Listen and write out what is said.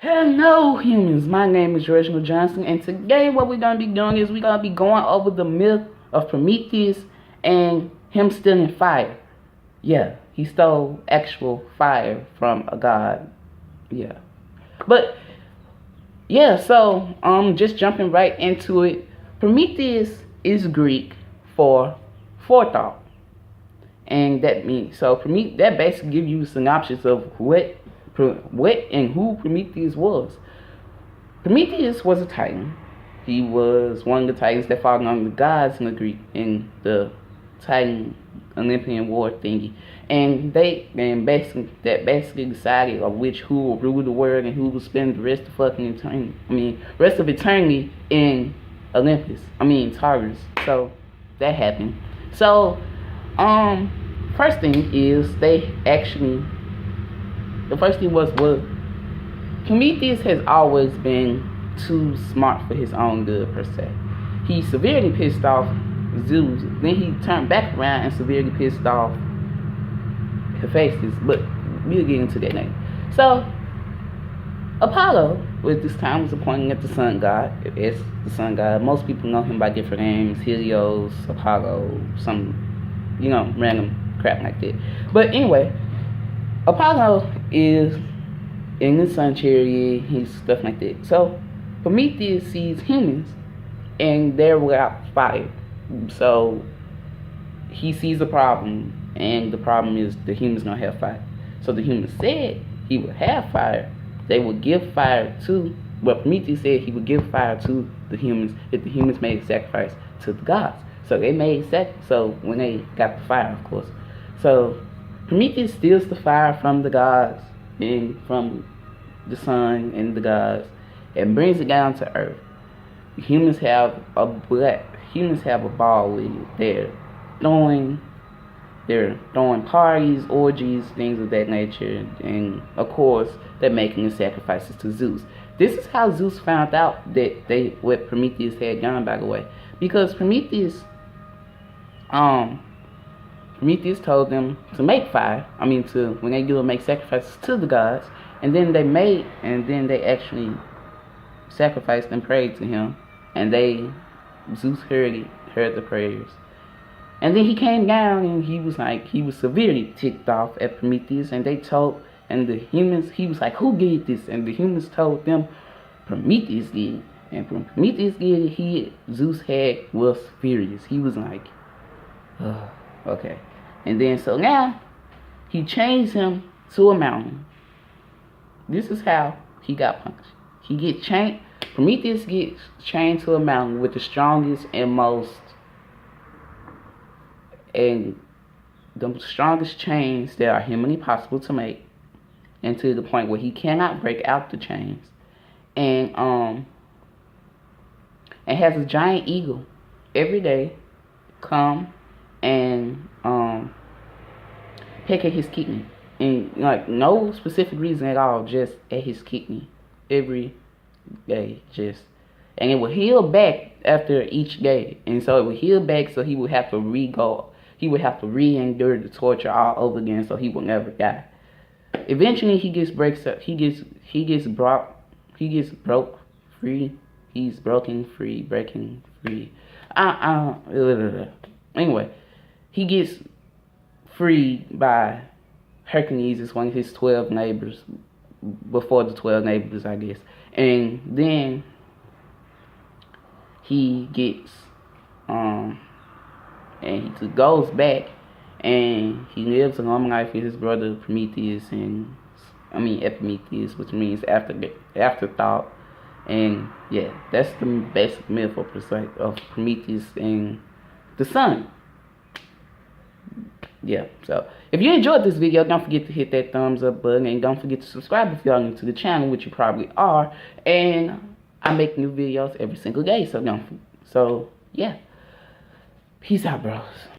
Hello humans, my name is Reginald Johnson, and today what we're going to be doing is we're going to be going over the myth of Prometheus and him stealing fire. Yeah, he stole actual fire from a god. Yeah. But, yeah, so, just jumping right into it. Prometheus is Greek for forethought. And that means, so that basically gives you a synopsis of what and who Prometheus was. Prometheus was a titan. He was one of the titans that fought among the gods in the Greek in the Titan Olympian war thingy, and basically decided of who will rule the world and who will spend the rest of eternity in Tartarus. So that happened. So first thing is the first thing was Prometheus has always been too smart for his own good, per se. He severely pissed off Zeus. Then he turned back around and severely pissed off Hephaestus, but we'll get into that later. So, Apollo, at this time, was appointed as the sun god. Most people know him by different names: Helios, Apollo, some, random crap like that. But anyway, Apollo is in the sun chariot, he's stuff like that. So Prometheus sees humans and they're without fire. So he sees a problem, and the problem is the humans don't have fire. So the humans said he would have fire. They would give fire to, Prometheus said he would give fire to the humans if the humans made a sacrifice to the gods. So they made so when they got the fire, of course. So Prometheus steals the fire from the gods and from the sun and the gods and brings it down to earth. Humans have a ball with it. They're throwing parties, orgies, things of that nature, and of course they're making the sacrifices to Zeus. This is how Zeus found out that what Prometheus had done, by the way, because Prometheus told them to make fire. When they do make sacrifices to the gods, and then they actually sacrificed and prayed to him, and Zeus heard the prayers. And then he came down and he was severely ticked off at Prometheus, and the humans, he was like, who did this? And the humans told them Prometheus did. And when Prometheus did it, Zeus was furious. He was like, oh, okay. And then so now he chains him to a mountain. This is how he got punched. Prometheus gets chained to a mountain with the strongest chains that are humanly possible to make, and to the point where he cannot break out the chains. And has a giant eagle every day come and peck at his kidney, and no specific reason at all, just at his kidney every day, and it will heal back after each day, and so it will heal back, so he would have to re-endure the torture all over again, so he will never die. Eventually he gets broken free. He's breaking free. Anyway, he gets freed by Hercules, is one of his 12 neighbors, before the 12 neighbors, I guess. And then he gets, and he goes back, and he lives a long life with his brother Prometheus, Epimetheus, which means afterthought. And yeah, that's the basic myth of Prometheus and the sun. Yeah, so if you enjoyed this video, don't forget to hit that thumbs up button, and don't forget to subscribe if y'all new to the channel, which you probably are. And I make new videos every single day, so yeah. Peace out, bros.